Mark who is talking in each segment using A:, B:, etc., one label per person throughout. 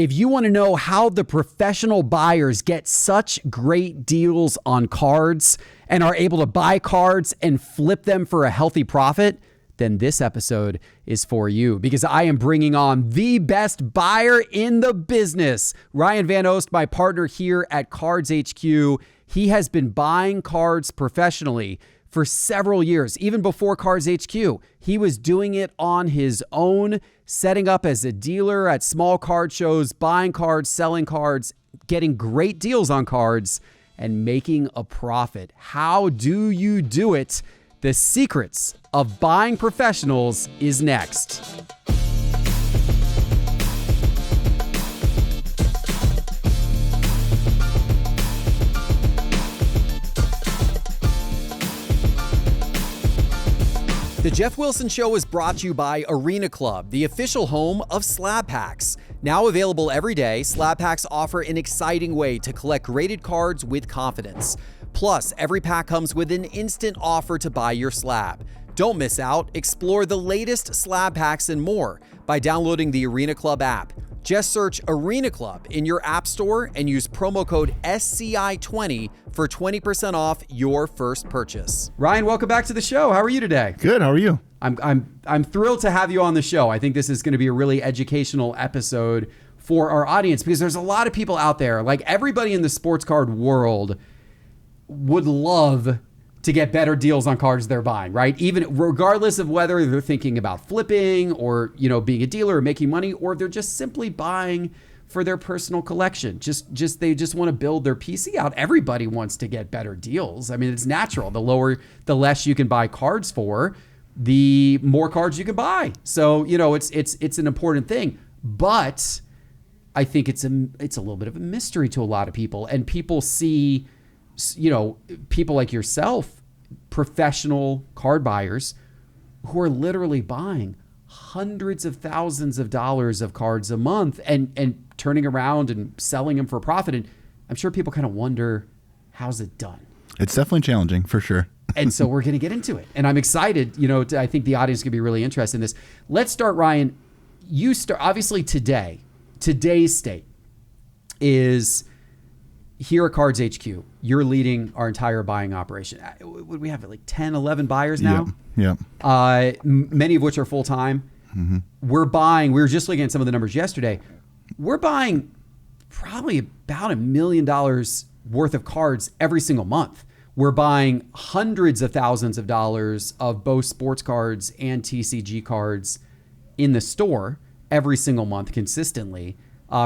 A: If you want to know how the professional buyers get such great deals on cards and are able to buy cards and flip them for a healthy profit, then this episode is for you, because I am bringing on the best buyer in the business. Ryan Van Oost, my partner here at Cards HQ. He has been buying cards professionally for several years. Even before Cards HQ, he was doing it on his own, setting up as a dealer at small card shows, buying cards, selling cards, getting great deals on cards, and making a profit. How do you do it? The secrets of buying professionals is next. The Geoff Wilson Show is brought to you by Arena Club, the official home of slab packs. Now available every day, slab packs offer an exciting way to collect graded cards with confidence. Plus, every pack comes with an instant offer to buy your slab. Don't miss out. Explore the latest slab packs and more by downloading the Arena Club app. Just search Arena Club in your app store and use promo code SCI20 for 20% off your first purchase. Ryan, welcome back to the show. How are you today?
B: Good. How are you?
A: I'm thrilled to have you on the show. I think this is going to be a really educational episode for our audience, because there's a lot of people out there, like everybody in the sports card world would love to get better deals on cards they're buying, right? Even regardless of whether they're thinking about flipping or, being a dealer or making money, or they're just simply buying for their personal collection. They just want to build their PC out. Everybody wants to get better deals. I mean, it's natural. The less you can buy cards for, the more cards you can buy. So, it's an important thing, but I think it's a little bit of a mystery to a lot of people, and people see, people like yourself, professional card buyers who are literally buying hundreds of thousands of dollars of cards a month and turning around and selling them for a profit. And I'm sure people kind of wonder, how's it done?
B: It's definitely challenging for sure.
A: And so we're going to get into it. And I'm excited, I think the audience could be really interested in this. Let's start, Ryan. You start, obviously today's state is here at Cards HQ. You're leading our entire buying operation. Would we have like 10, 11 buyers now?
B: Yeah.
A: Many of which are full-time. Mm-hmm. We were just looking at some of the numbers yesterday. We're buying probably about $1 million worth of cards every single month. We're buying hundreds of thousands of dollars of both sports cards and TCG cards in the store every single month consistently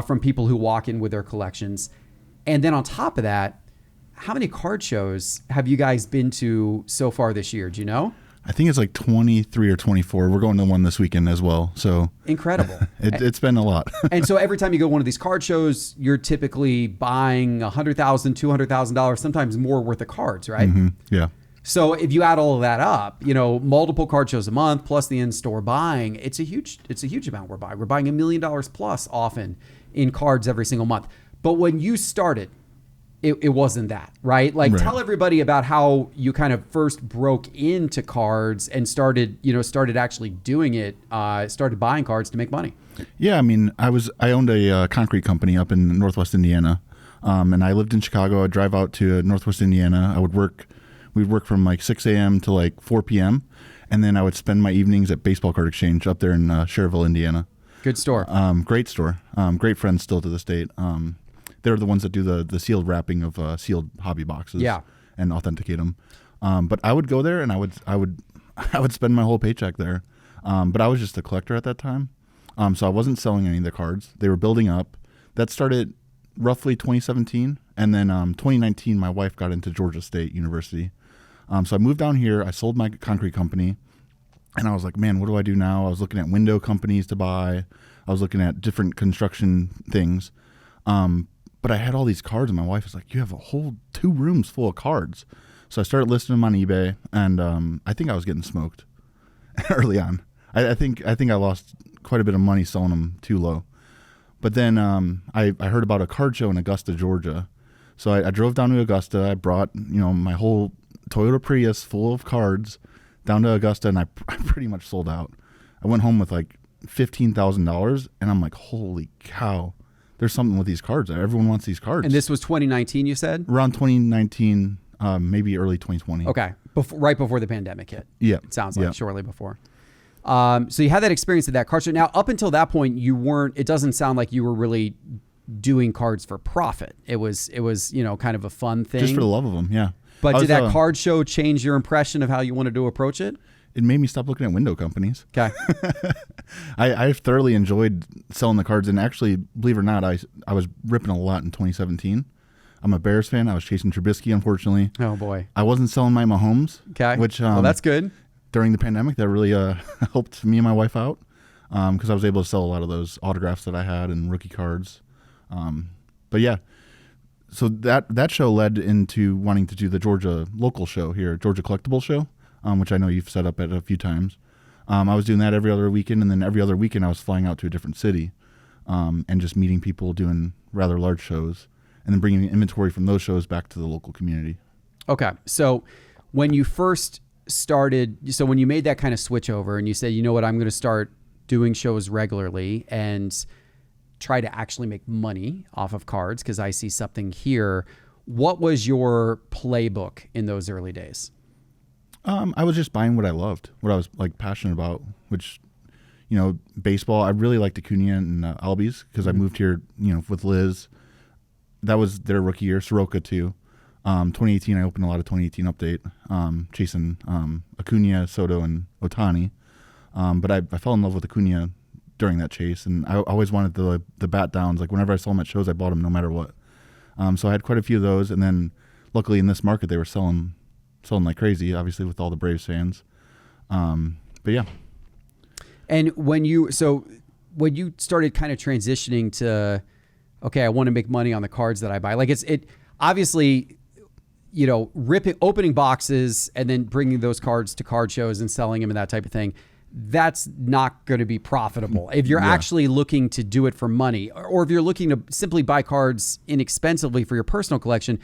A: from people who walk in with their collections. And then on top of that, how many card shows have you guys been to so far this year? Do you know?
B: I think it's like 23 or 24. We're going to one this weekend as well. So
A: incredible.
B: It's been a lot.
A: And so every time you go to one of these card shows, you're typically buying $100,000, $200,000, sometimes more worth of cards, right?
B: Mm-hmm. Yeah.
A: So if you add all of that up, multiple card shows a month plus the in-store buying, it's a huge amount we're buying. We're buying $1 million plus often in cards every single month. But when you started, it wasn't that, right? Like, Tell everybody about how you kind of first broke into cards and started actually doing it, started buying cards to make money.
B: Yeah, I mean, I owned a concrete company up in Northwest Indiana, and I lived in Chicago. I'd drive out to Northwest Indiana. We'd work from like 6 a.m. to like 4 p.m., and then I would spend my evenings at Baseball Card Exchange up there in Cherville, Indiana.
A: Good store.
B: Great store. Great friends still to this date. They're the ones that do the sealed wrapping of sealed hobby boxes, and authenticate them. But I would go there and I would spend my whole paycheck there. But I was just a collector at that time, so I wasn't selling any of the cards. They were building up. That started roughly 2017, and then 2019, my wife got into Georgia State University. So I moved down here. I sold my concrete company, and I was like, man, what do I do now? I was looking at window companies to buy. I was looking at different construction things. But I had all these cards, and my wife was like, you have a whole 2 rooms full of cards. So I started listing them on eBay, and I think I was getting smoked early on. I think I lost quite a bit of money selling them too low. But then I heard about a card show in Augusta, Georgia. So I drove down to Augusta. I brought my whole Toyota Prius full of cards down to Augusta, and I pretty much sold out. I went home with like $15,000, and I'm like, holy cow. there's something with these cards. Everyone wants these cards.
A: And this was 2019, you said?
B: Around 2019, maybe early 2020.
A: Okay. Right before the pandemic hit.
B: Yeah.
A: It sounds like shortly before. So you had that experience at that card show. Now, up until that point, it doesn't sound like you were really doing cards for profit. It was, kind of a fun thing.
B: Just for the love of them, yeah.
A: But did that card show change your impression of how you wanted to approach it?
B: It made me stop looking at window companies.
A: Okay.
B: I thoroughly enjoyed selling the cards, and actually, believe it or not, I was ripping a lot in 2017. I'm a Bears fan. I was chasing Trubisky, unfortunately.
A: Oh, boy.
B: I wasn't selling my Mahomes.
A: Okay.
B: Which,
A: well, that's good.
B: During the pandemic, that really helped me and my wife out because I was able to sell a lot of those autographs that I had and rookie cards. But yeah, so that show led into wanting to do the Georgia local show here, Georgia Collectibles show, which I know you've set up at a few times. I was doing that every other weekend, and then every other weekend I was flying out to a different city and just meeting people doing rather large shows and then bringing inventory from those shows back to the local community.
A: Okay. So when you first started, when you made that kind of switch over and you said, you know what, I'm going to start doing shows regularly and try to actually make money off of cards because I see something here. What was your playbook in those early days?
B: I was just buying what I loved, what I was like passionate about, which, baseball. I really liked Acuna and Albies because I moved here, with Liz. That was their rookie year. Soroka too. 2018, I opened a lot of 2018 update, chasing Acuna, Soto, and Ohtani. But I fell in love with Acuna during that chase, and I always wanted the bat downs. Like whenever I saw them at shows, I bought them no matter what. So I had quite a few of those, and then luckily in this market they were selling like crazy, obviously with all the Braves fans. But yeah.
A: And when you started kind of transitioning to, okay, I want to make money on the cards that I buy. Like it obviously, opening boxes and then bringing those cards to card shows and selling them and that type of thing. That's not going to be profitable. If you're actually looking to do it for money, or if you're looking to simply buy cards inexpensively for your personal collection,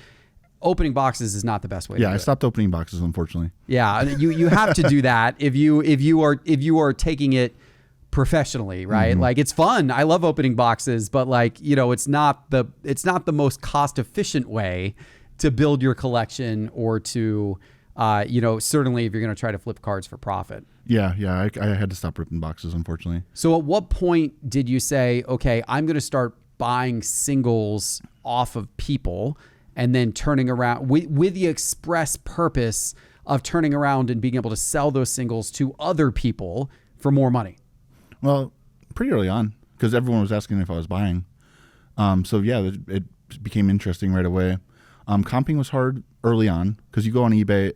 A: opening boxes is not the best way to do it.
B: Yeah, I stopped opening boxes, unfortunately.
A: Yeah, you have to do that if you are taking it professionally, right? Mm-hmm. Like it's fun. I love opening boxes, but it's not the most cost efficient way to build your collection or to certainly if you're going to try to flip cards for profit.
B: Yeah, I had to stop ripping boxes, unfortunately.
A: So at what point did you say, okay, I'm going to start buying singles off of people and then turning around with the express purpose of turning around and being able to sell those singles to other people for more money?
B: Well, pretty early on, because everyone was asking if I was buying. It became interesting right away. Comping was hard early on because you go on eBay,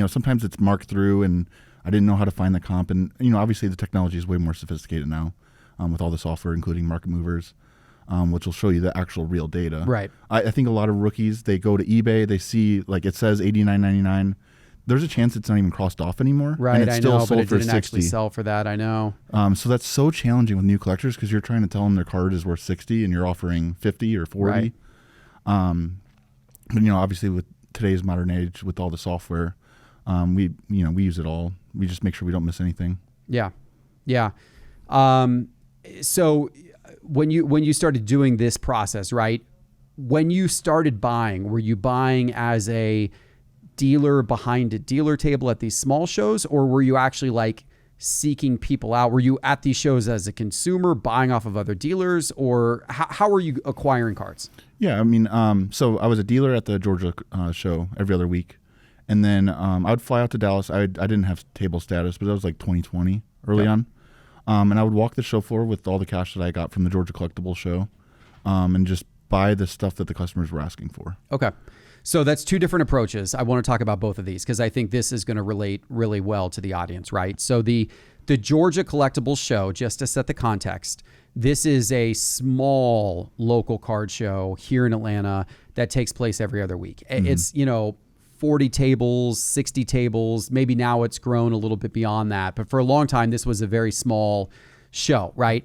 B: sometimes it's marked through and I didn't know how to find the comp. And, obviously the technology is way more sophisticated now with all the software, including market movers, which will show you the actual real data.
A: Right.
B: I think a lot of rookies, they go to eBay, they see like it says $89.99. There's a chance it's not even crossed off anymore.
A: Right,
B: and it's still sold
A: but it
B: for
A: didn't
B: $60.
A: actually sell for that, I know.
B: So that's so challenging with new collectors because you're trying to tell them their card is worth $60 and you're offering $50 or $40.
A: Right.
B: But obviously with today's modern age, with all the software, we use it all. We just make sure we don't miss anything.
A: Yeah. So when you started doing this process, right? When you started buying, were you buying as a dealer behind a dealer table at these small shows, or were you actually like seeking people out? Were you at these shows as a consumer buying off of other dealers, or how were you acquiring cards?
B: Yeah, so I was a dealer at the Georgia show every other week. And then I would fly out to Dallas. I didn't have table status, but that was like 2020 early on. And I would walk the show floor with all the cash that I got from the Georgia Collectibles show and just buy the stuff that the customers were asking for.
A: Okay. So that's two different approaches. I want to talk about both of these because I think this is going to relate really well to the audience, right? So the Georgia Collectibles show, just to set the context, this is a small local card show here in Atlanta that takes place every other week. Mm-hmm. It's, 40 tables, 60 tables. Maybe now it's grown a little bit beyond that. But for a long time, this was a very small show, right?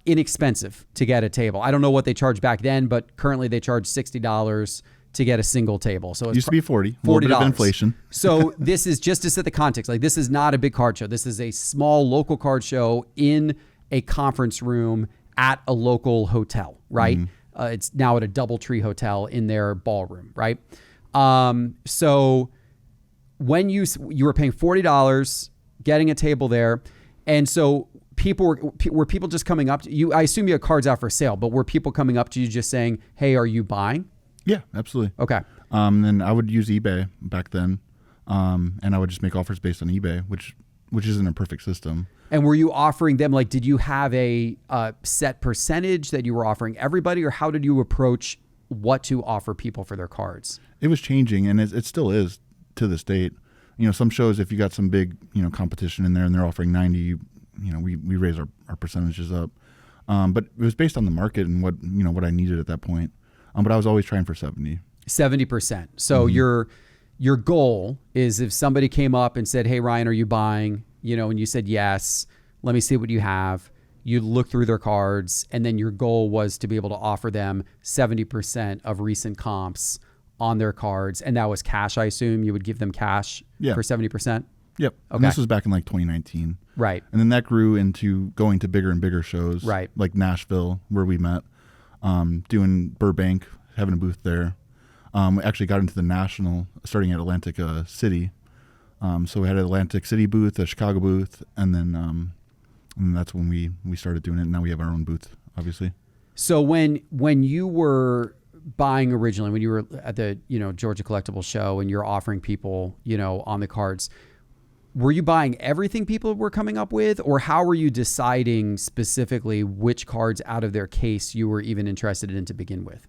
A: Inexpensive to get a table. I don't know what they charge back then, but currently they charge $60 to get a single table. So it
B: used to be $40. A little bit of inflation.
A: So this is just to set the context. Like this is not a big card show. This is a small local card show in a conference room at a local hotel, right? It's now at a DoubleTree hotel in their ballroom, right? So when you were paying $40, getting a table there, and so were people just coming up to you? I assume you had cards out for sale, but were people coming up to you just saying, "Hey, are you buying?"
B: Yeah, absolutely.
A: Okay.
B: Then I would use eBay back then, and I would just make offers based on eBay, which isn't a perfect system.
A: And were you offering them, like, did you have a set percentage that you were offering everybody, or how did you approach what to offer people for their cards?
B: It was changing, and it still is to this date. Some shows, if you got some big, competition in there and they're offering 90, we raise our percentages up. But it was based on the market and what I needed at that point. But I was always trying for 70.
A: 70%. So your goal is, if somebody came up and said, "Hey, Ryan, are you buying?" And you said, "Yes, let me see what you have." You'd look through their cards, and then your goal was to be able to offer them 70% of recent comps on their cards. And that was cash, I assume. You would give them cash for 70%?
B: Yep.
A: Okay.
B: And this was back in like 2019.
A: Right.
B: And then that grew into going to bigger and bigger shows.
A: Right.
B: Like Nashville, where we met, doing Burbank, having a booth there. We actually got into the national, starting at Atlantic City. So we had an Atlantic City booth, a Chicago booth, and then that's when we started doing it. And now we have our own booth, obviously. So
A: when you were buying originally, when you were at the Georgia Collectibles show and you're offering people on the cards, were you buying everything people were coming up with, or how were you deciding specifically which cards out of their case you were even interested in to begin with?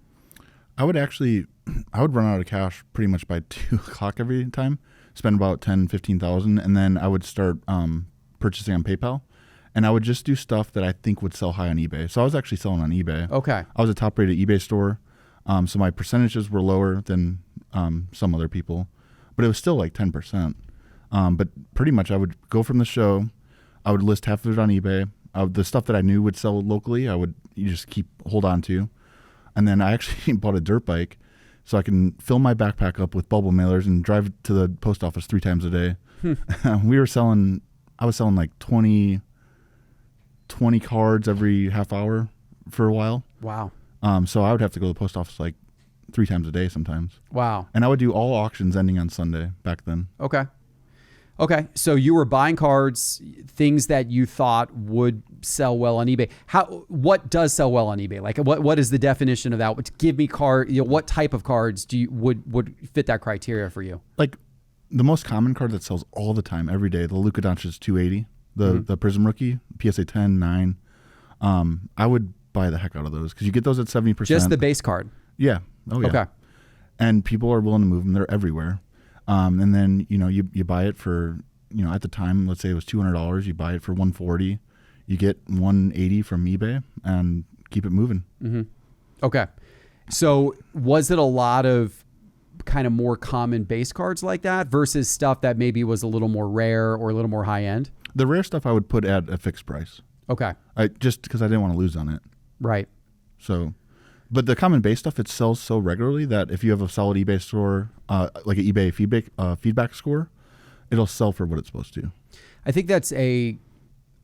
B: I would run out of cash pretty much by 2:00 every time, spend about 10,000-15,000, and then I would start purchasing on PayPal, and I would just do stuff that I think would sell high on eBay. So I was actually selling on eBay.
A: Okay.
B: I was a top rated eBay store, so my percentages were lower than some other people, but it was still like 10%. But pretty much I would go from the show, I would list half of it on eBay. The stuff that I knew would sell locally, you just hold on to. And then I actually bought a dirt bike so I can fill my backpack up with bubble mailers and drive to the post office 3 times a day. I was selling like 20 cards every half hour for a while.
A: Wow.
B: So I would have to go to the post office like 3 times a day sometimes.
A: Wow.
B: And I would do all auctions ending on Sunday back then.
A: Okay. So you were buying cards, things that you thought would sell well on eBay. What does sell well on eBay? Like what is the definition of that? Give me what type of cards would fit that criteria for you?
B: Like the most common card that sells all the time, every day, the Luka Doncic 280, the Prism rookie, PSA 10, 9. I would buy the heck out of those because you get those at 70%.
A: Just the base card?
B: Yeah. Oh yeah.
A: Okay.
B: And people are willing to move them. They're everywhere. And then, you buy it for, at the time, let's say it was $200, you buy it for $140, you get $180 from eBay and keep it moving.
A: Mm-hmm. Okay. So was it a lot of kind of more common base cards like that versus stuff that maybe was a little more rare or a little more high end?
B: The rare stuff I would put at a fixed price.
A: Okay.
B: Just because I didn't want to lose on it.
A: Right.
B: So, but the common base stuff, it sells so regularly that if you have a solid eBay store, like an eBay feedback score, it'll sell for what it's supposed to.
A: I think that's a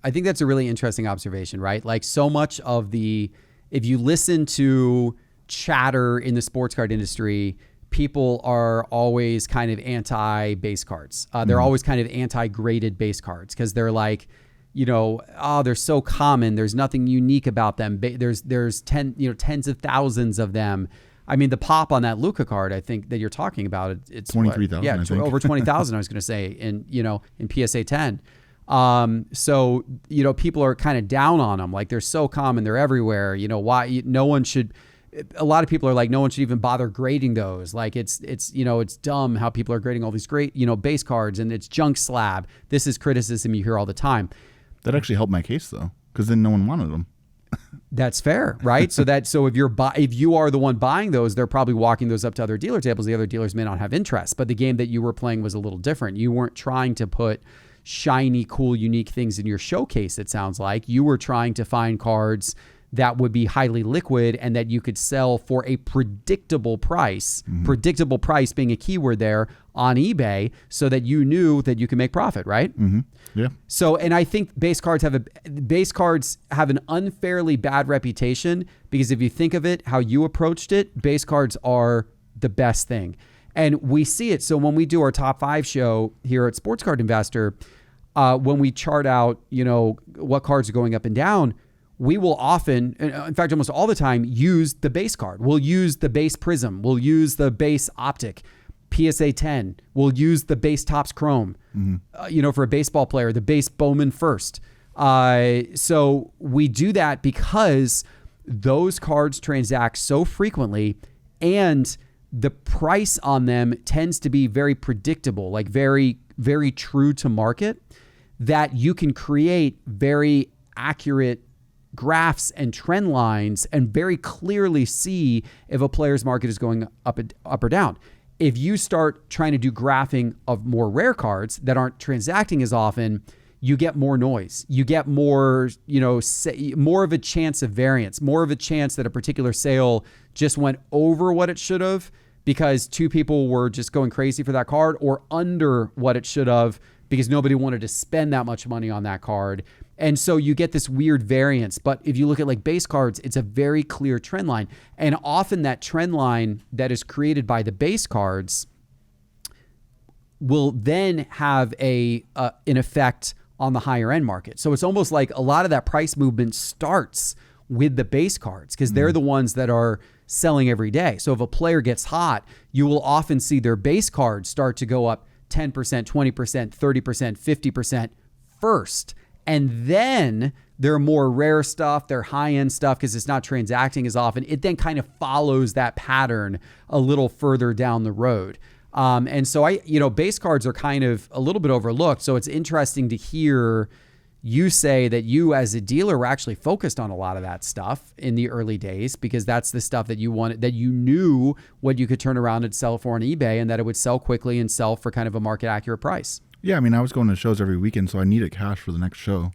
A: really interesting observation, right? Like so much of if you listen to chatter in the sports card industry, people are always kind of anti-base cards. They're always kind of anti-graded base cards because they're like, they're so common. There's nothing unique about them. There's tens of thousands of them. I mean, the pop on that Luka card, I think that you're talking about, it's
B: 23,000.
A: Yeah, it's over 20,000. I was going to say in PSA 10. So people are kind of down on them. Like they're so common, they're everywhere. Why no one should. A lot of people are like, no one should even bother grading those. Like it's dumb how people are grading all these great base cards and it's junk slab. This is criticism you hear all the time.
B: That actually helped my case though, because then no one wanted them.
A: That's fair, right? So if you are the one buying those, they're probably walking those up to other dealer tables. The other dealers may not have interest, but the game that you were playing was a little different. You weren't trying to put shiny, cool, unique things in your showcase. It sounds like you were trying to find cards that would be highly liquid and that you could sell for a predictable price, predictable price being a keyword there on eBay, so that you knew that you can make profit, right?
B: Yeah.
A: So, and I think base cards have an unfairly bad reputation, because if you think of it, how you approached it, base cards are the best thing. And we see it. So when we do our top 5 show here at Sports Card Investor, when we chart out, what cards are going up and down, we will often, in fact, almost all the time, use the base card. We'll use the base prism. We'll use the base optic, PSA 10. We'll use the base Topps Chrome, for a baseball player, the base Bowman First. So we do that because those cards transact so frequently, and the price on them tends to be very predictable, like very, very true to market, that you can create very accurate graphs and trend lines and very clearly see if a player's market is going up or down. If you start trying to do graphing of more rare cards that aren't transacting as often, you get more noise. You get more, more of a chance of variance, more of a chance that a particular sale just went over what it should have because 2 people were just going crazy for that card, or under what it should have because nobody wanted to spend that much money on that card. And so you get this weird variance. But if you look at like base cards, it's a very clear trend line. And often that trend line that is created by the base cards will then have an effect on the higher end market. So it's almost like a lot of that price movement starts with the base cards, because they're the ones that are selling every day. So if a player gets hot, you will often see their base cards start to go up 10%, 20%, 30%, 50% first. And then their more rare stuff, their high-end stuff, because it's not transacting as often, it then kind of follows that pattern a little further down the road. And so base cards are kind of a little bit overlooked. So it's interesting to hear you say that you as a dealer were actually focused on a lot of that stuff in the early days, because that's the stuff that you wanted, that you knew what you could turn around and sell for on eBay, and that it would sell quickly and sell for kind of a market accurate price.
B: Yeah, I mean, I was going to shows every weekend, so I needed cash for the next show.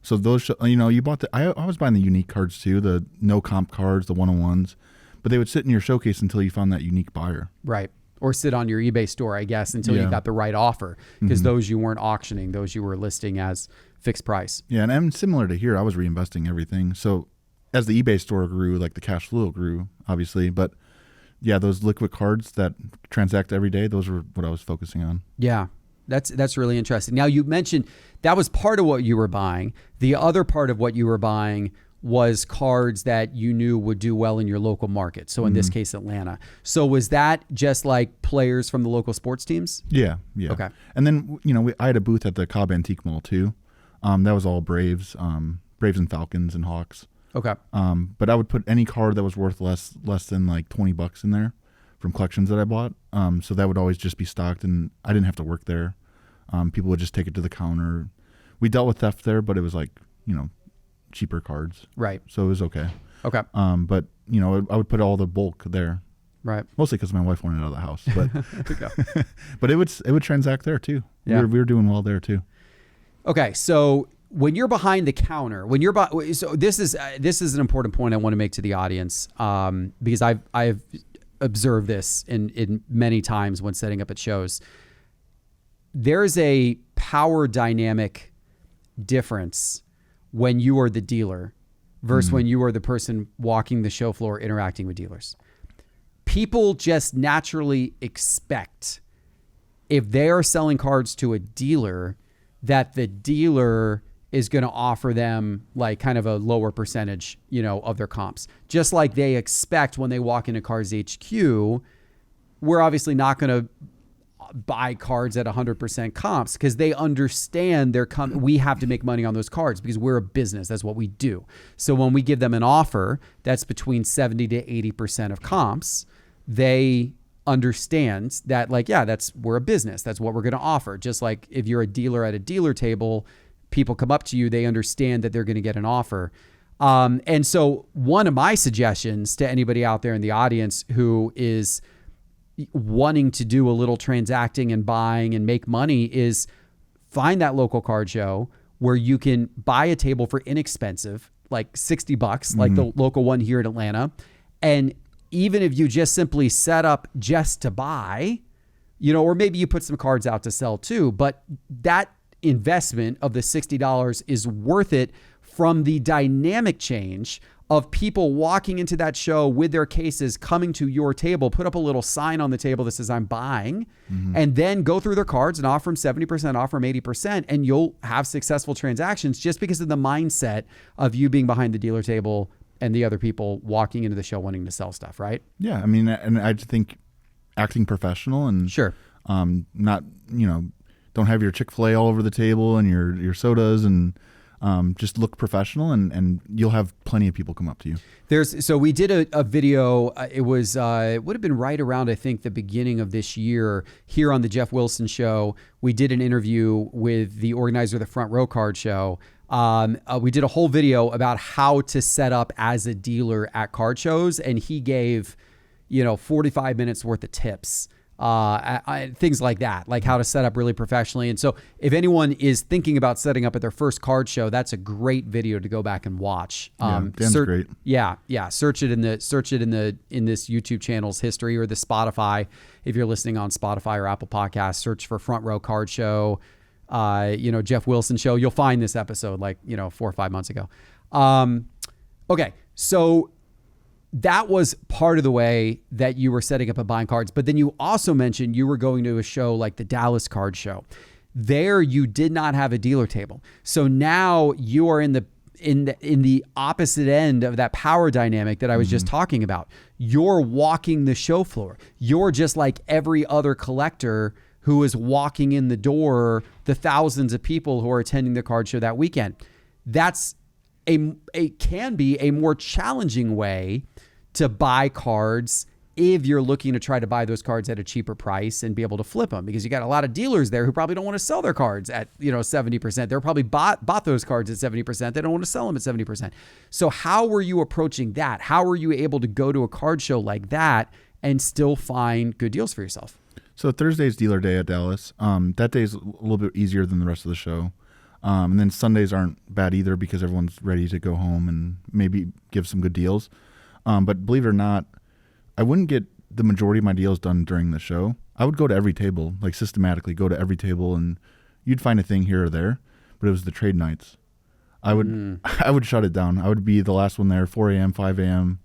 B: So those, you bought I was buying the unique cards too, the no comp cards, the 101s, but they would sit in your showcase until you found that unique buyer.
A: Right. Or sit on your eBay store, I guess, until you got the right offer, because those you weren't auctioning, those you were listing as fixed price.
B: Yeah, and similar to here, I was reinvesting everything. So as the eBay store grew, like the cash flow grew, obviously, but yeah, those liquid cards that transact every day, those were what I was focusing on.
A: Yeah. That's really interesting. Now, you mentioned that was part of what you were buying. The other part of what you were buying was cards that you knew would do well in your local market. So in this case, Atlanta. So was that just like players from the local sports teams?
B: Yeah.
A: Okay.
B: And then, I had a booth at the Cobb Antique Mall too. That was all Braves and Falcons and Hawks.
A: Okay.
B: But I would put any card that was worth less than like $20 in there from collections that I bought. So that would always just be stocked, and I didn't have to work there. People would just take it to the counter. We dealt with theft there, but it was like, cheaper cards.
A: Right.
B: So it was okay.
A: Okay.
B: But, I would put all the bulk there.
A: Right.
B: Mostly because my wife wanted out of the house. But but it would transact there too.
A: Yeah.
B: We were doing well there too.
A: Okay. So when you're behind the counter, so this is an important point I want to make to the audience, because I've observed this in many times when setting up at shows. There's a power dynamic difference when you are the dealer versus when you are the person walking the show floor interacting with dealers. People just naturally expect, if they are selling cards to a dealer, that the dealer is going to offer them like kind of a lower percentage, of their comps. Just like they expect when they walk into Cars HQ, we're obviously not going to buy cards at 100% comps, because they understand we have to make money on those cards because we're a business. That's what we do. So when we give them an offer that's between 70 to 80% of comps, they understand that we're a business. That's what we're going to offer. Just like if you're a dealer at a dealer table, people come up to you, they understand that they're going to get an offer. And so one of my suggestions to anybody out there in the audience who is wanting to do a little transacting and buying and make money is find that local card show where you can buy a table for inexpensive, like $60, like the local one here in Atlanta. And even if you just simply set up just to buy, you know, or maybe you put some cards out to sell too, but that investment of the $60 is worth it from the dynamic change of people walking into that show with their cases, coming to your table, put up a little sign on the table that says I'm buying, and then go through their cards and offer them 70%, offer them 80%, and you'll have successful transactions just because of the mindset of you being behind the dealer table and the other people walking into the show wanting to sell stuff, right?
B: Yeah, I mean, and I just think acting professional and
A: sure,
B: not, you know, don't have your Chick-fil-A all over the table and your sodas, and just look professional, and you'll have plenty of people come up to you.
A: So we did a video. It was it would have been right around, I think, the beginning of this year here on the Geoff Wilson Show. We did an interview with the organizer of the Front Row Card Show. We did a whole video about how to set up as a dealer at card shows, and he gave, 45 minutes worth of tips. Things like that, like how to set up really professionally. And so if anyone is thinking about setting up at their first card show, that's a great video to go back and watch.
B: Dan's great.
A: Yeah. Search it in this YouTube channel's history, or the Spotify. If you're listening on Spotify or Apple Podcasts, search for Front Row Card Show, Geoff Wilson Show. You'll find this episode 4 or 5 months ago. Okay. So that was part of the way that you were setting up and buying cards. But then you also mentioned you were going to a show like the Dallas Card Show. There you did not have a dealer table. So now you are in the opposite end of that power dynamic that I was just talking about. You're walking the show floor. You're just like every other collector who is walking in the door, the thousands of people who are attending the card show that weekend. That's it can be a more challenging way to buy cards if you're looking to try to buy those cards at a cheaper price and be able to flip them, because you got a lot of dealers there who probably don't want to sell their cards at 70%. They're probably bought those cards at 70%. They don't want to sell them at 70%. So how were you approaching that? How were you able to go to a card show like that and still find good deals for yourself?
B: So Thursday's dealer day at Dallas. That day's a little bit easier than the rest of the show. And then Sundays aren't bad either because everyone's ready to go home and maybe give some good deals. But believe it or not, I wouldn't get the majority of my deals done during the show. I would go to every table, like systematically go to every table, and you'd find a thing here or there. But it was the trade nights. I would shut it down. I would be the last one there, 4 a.m., 5 a.m.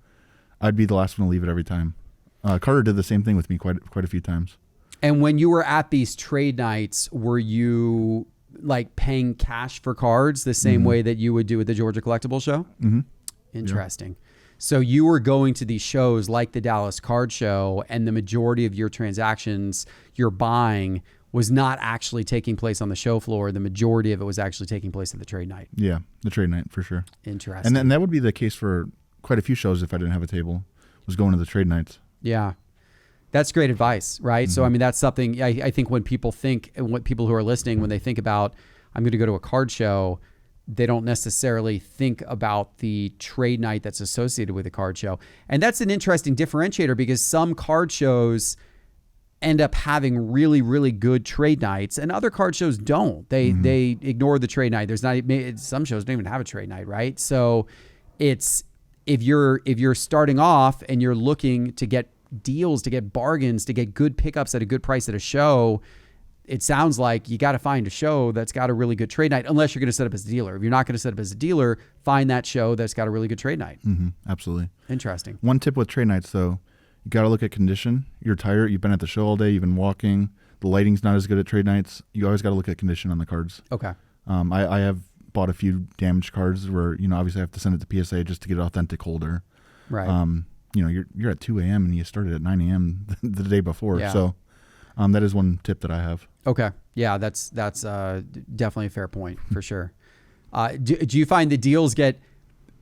B: I'd be the last one to leave it every time. Carter did the same thing with me quite a few times.
A: And when you were at these trade nights, were you like paying cash for cards the same way that you would do at the Georgia Collectibles show? Interesting. Yeah. So you were going to these shows like the Dallas Card Show, and the majority of your transactions you're buying was not actually taking place on the show floor. The majority of it was actually taking place at the trade night.
B: Yeah, the trade night for sure.
A: Interesting.
B: And then that would be the case for quite a few shows if I didn't have a table, was going to the trade nights.
A: Yeah. That's great advice, right? So, I mean, that's something I think when people think, and what people who are listening, when they think about, I'm going to go to a card show, they don't necessarily think about the trade night that's associated with a card show. And that's an interesting differentiator, because some card shows end up having really, really good trade nights, and other card shows don't. They ignore the trade night. Some shows don't even have a trade night, right? So it's, if you're starting off and you're looking to get deals, to get bargains, to get good pickups at a good price at a show, it sounds like you got to find a show that's got a really good trade night, unless you're going to set up as a dealer. If you're not going to set up as a dealer, find that show that's got a really good trade night.
B: Absolutely.
A: Interesting.
B: One tip with trade nights, though, you got to look at condition. You're tired. You've been at the show all day. You've been walking. The lighting's not as good at trade nights. You always got to look at condition on the cards.
A: Okay.
B: I have bought a few damaged cards where, obviously I have to send it to PSA just to get an authentic holder.
A: Right.
B: You're at 2 a.m. and you started at 9 a.m. the day before.
A: Yeah.
B: So that is one tip that I have.
A: Okay. Yeah, that's definitely a fair point for sure. Do you find the deals get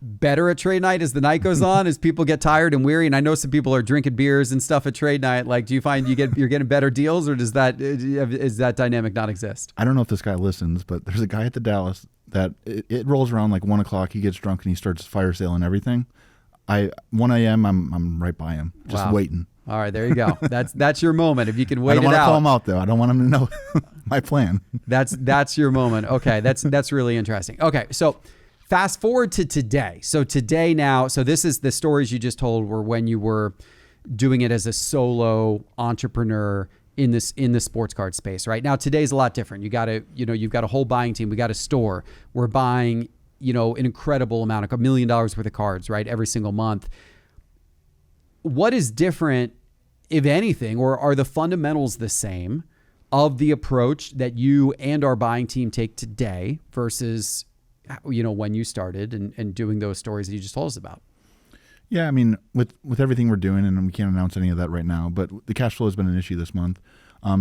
A: better at trade night as the night goes on, as people get tired and weary? And I know some people are drinking beers and stuff at trade night. Like, do you find you're getting better deals, or does that dynamic not exist?
B: I don't know if this guy listens, but there's a guy at the Dallas that it rolls around like 1 o'clock. He gets drunk and he starts fire sailing everything. 1 a.m. I'm right by him, just waiting.
A: All right, there you go. That's your moment. If you can wait it out.
B: I don't want to call him out, though. I don't want him to know my plan.
A: That's your moment. Okay, that's really interesting. Okay, so Fast forward to today. So today now, so this is the stories you just told were when you were doing it as a solo entrepreneur in the sports card space. Right now, today's a lot different. You've got a whole buying team. We got a store. We're buying, an incredible amount, like $1 million worth of cards, right? Every single month. What is different, if anything, or are the fundamentals the same of the approach that you and our buying team take today versus, when you started and doing those stories that you just told us about?
B: Yeah, I mean, with everything we're doing, and we can't announce any of that right now, but the cash flow has been an issue this month.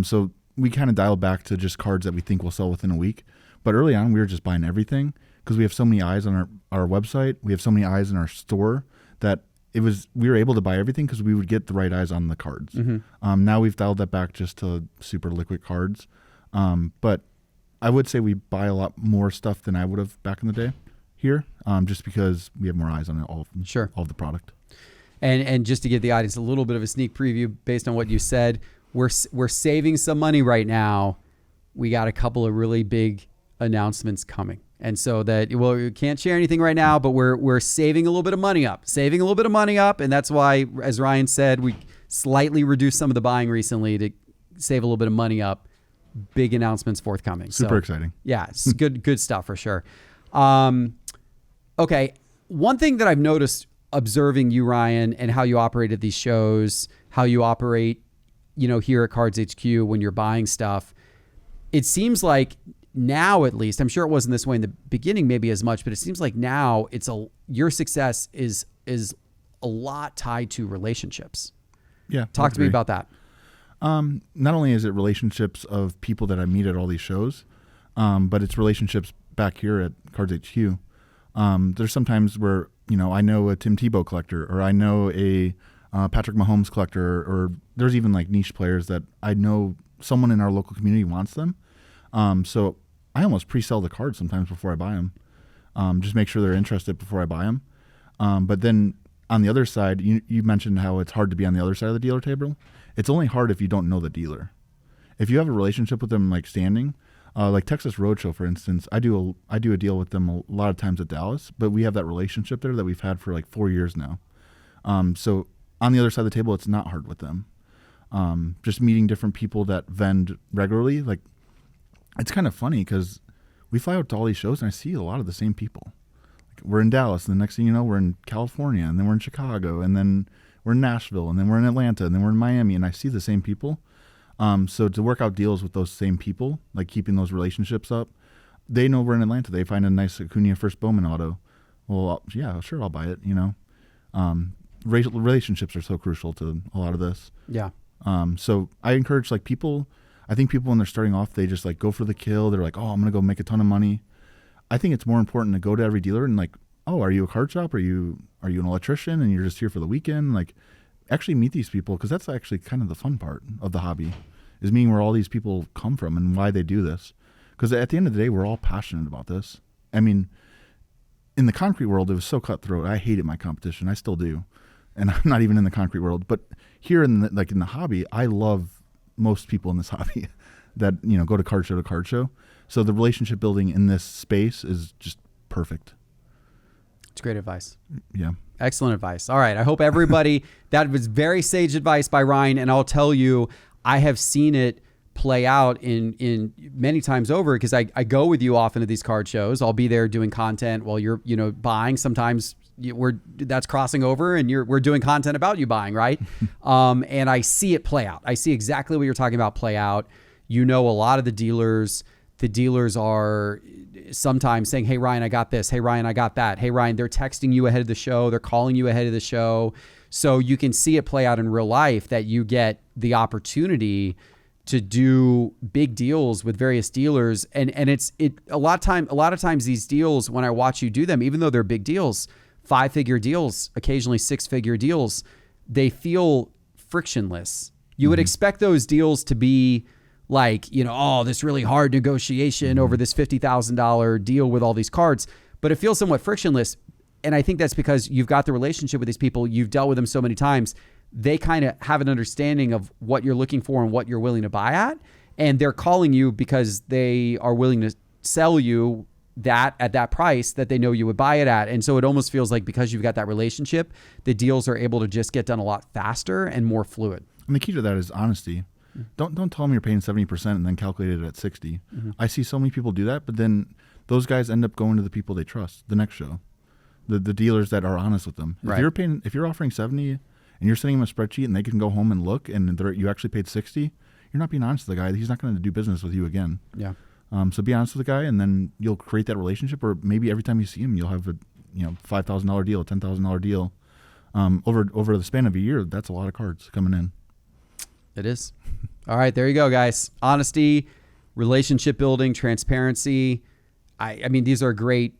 B: So we kind of dialed back to just cards that we think will sell within a week. But early on, we were just buying everything because we have so many eyes on our website. We have so many eyes in our store that we were able to buy everything because we would get the right eyes on the cards. Mm-hmm. Now we've dialed that back just to super liquid cards. But I would say we buy a lot more stuff than I would have back in the day here, just because we have more eyes on all of the product.
A: And just to give the audience a little bit of a sneak preview based on what you said, we're saving some money right now. We got a couple of really big announcements coming. And so we can't share anything right now, but we're saving a little bit of money up. And that's why, as Ryan said, we slightly reduced some of the buying recently to save a little bit of money up. Big announcements forthcoming.
B: Super exciting.
A: Yeah, it's good stuff for sure. Okay. One thing that I've noticed observing you, Ryan, and how you operate at these shows, how you operate, here at Cards HQ when you're buying stuff, it seems like now, at least, I'm sure it wasn't this way in the beginning, maybe as much, but it seems like now your success is a lot tied to relationships.
B: Yeah.
A: Talk to me about that.
B: Not only is it relationships of people that I meet at all these shows, but it's relationships back here at Cards HQ. There's sometimes where, I know a Tim Tebow collector, or I know a Patrick Mahomes collector, or there's even like niche players that I know someone in our local community wants them. So I almost pre-sell the cards sometimes before I buy them. Just make sure they're interested before I buy them. But then on the other side, you mentioned how it's hard to be on the other side of the dealer table. It's only hard if you don't know the dealer. If you have a relationship with them, like standing, like Texas Roadshow, for instance, I do a deal with them a lot of times at Dallas, but we have that relationship there that we've had for like 4 years now. So on the other side of the table, it's not hard with them. Just meeting different people that vend regularly, like it's kind of funny because we fly out to all these shows and I see a lot of the same people. Like we're in Dallas, and the next thing you know, we're in California, and then we're in Chicago, and then we're in Nashville, and then we're in Atlanta, and then we're in Miami, and I see the same people. So to work out deals with those same people, like keeping those relationships up, they know we're in Atlanta. They find a nice Acuna First Bowman auto. Well, yeah, sure, I'll buy it, Relationships are so crucial to a lot of this.
A: Yeah.
B: So I encourage people, I think people when they're starting off, they just go for the kill. They're like, oh, I'm going to go make a ton of money. I think it's more important to go to every dealer and oh, are you a card shop? Are you an electrician and you're just here for the weekend? Actually meet these people, because that's actually kind of the fun part of the hobby, is meeting where all these people come from and why they do this. Because at the end of the day, we're all passionate about this. I mean, in the concrete world, it was so cutthroat. I hated my competition. I still do. And I'm not even in the concrete world. But here in the hobby, I love most people in this hobby that, go to card show. So the relationship building in this space is just perfect.
A: It's great advice.
B: Yeah.
A: Excellent advice. All right. I hope everybody, that was very sage advice by Ryan. And I'll tell you, I have seen it play out in many times over, because I go with you often to these card shows. I'll be there doing content while you're, buying. Sometimes that's crossing over and we're doing content about you buying, right? And I see it play out. I see exactly what you're talking about play out. A lot of the dealers are sometimes saying, hey, Ryan, I got this. Hey, Ryan, I got that. Hey, Ryan, they're texting you ahead of the show. They're calling you ahead of the show. So you can see it play out in real life, that you get the opportunity to do big deals with various dealers. And a lot of times these deals, when I watch you do them, even though they're big deals, 5-figure deals, occasionally 6-figure deals, they feel frictionless. You would expect those deals to be this really hard negotiation over this $50,000 deal with all these cards, but it feels somewhat frictionless. And I think that's because you've got the relationship with these people. You've dealt with them so many times. They kind of have an understanding of what you're looking for and what you're willing to buy at. And they're calling you because they are willing to sell you that at that price that they know you would buy it at. And so it almost feels like because you've got that relationship, the deals are able to just get done a lot faster and more fluid.
B: And the key to that is honesty. Don't tell them you're paying 70% and then calculate it at 60. I see so many people do that, but then those guys end up going to the people they trust the next show, the dealers that are honest with them.
A: Right.
B: If you're offering 70 and you're sending them a spreadsheet and they can go home and look and you actually paid 60, you're not being honest with the guy. He's not going to do business with you again.
A: Yeah.
B: So be honest with the guy, and then you'll create that relationship. Or maybe every time you see him, you'll have a $5,000 deal, $10,000 deal. Over the span of a year, that's a lot of cards coming in.
A: It is. All right, there you go, guys. Honesty, relationship building, transparency. I mean, these are great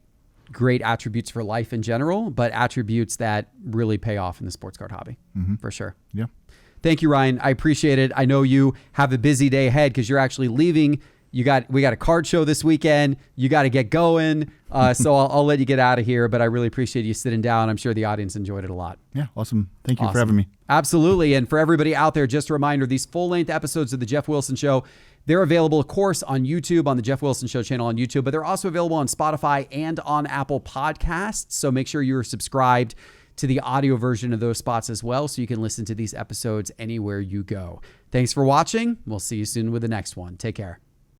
A: attributes for life in general, but attributes that really pay off in the sports card hobby, for sure.
B: Yeah.
A: Thank you, Ryan. I appreciate it. I know you have a busy day ahead because you're actually leaving. We got a card show this weekend. You got to get going. So I'll let you get out of here, but I really appreciate you sitting down. I'm sure the audience enjoyed it a lot.
B: Yeah. Awesome. Thank you for having me.
A: Absolutely. And for everybody out there, just a reminder, these full-length episodes of the Geoff Wilson Show, they're available, of course, on YouTube, on the Geoff Wilson Show channel on YouTube, but they're also available on Spotify and on Apple Podcasts. So make sure you're subscribed to the audio version of those spots as well, so you can listen to these episodes anywhere you go. Thanks for watching. We'll see you soon with the next one. Take care.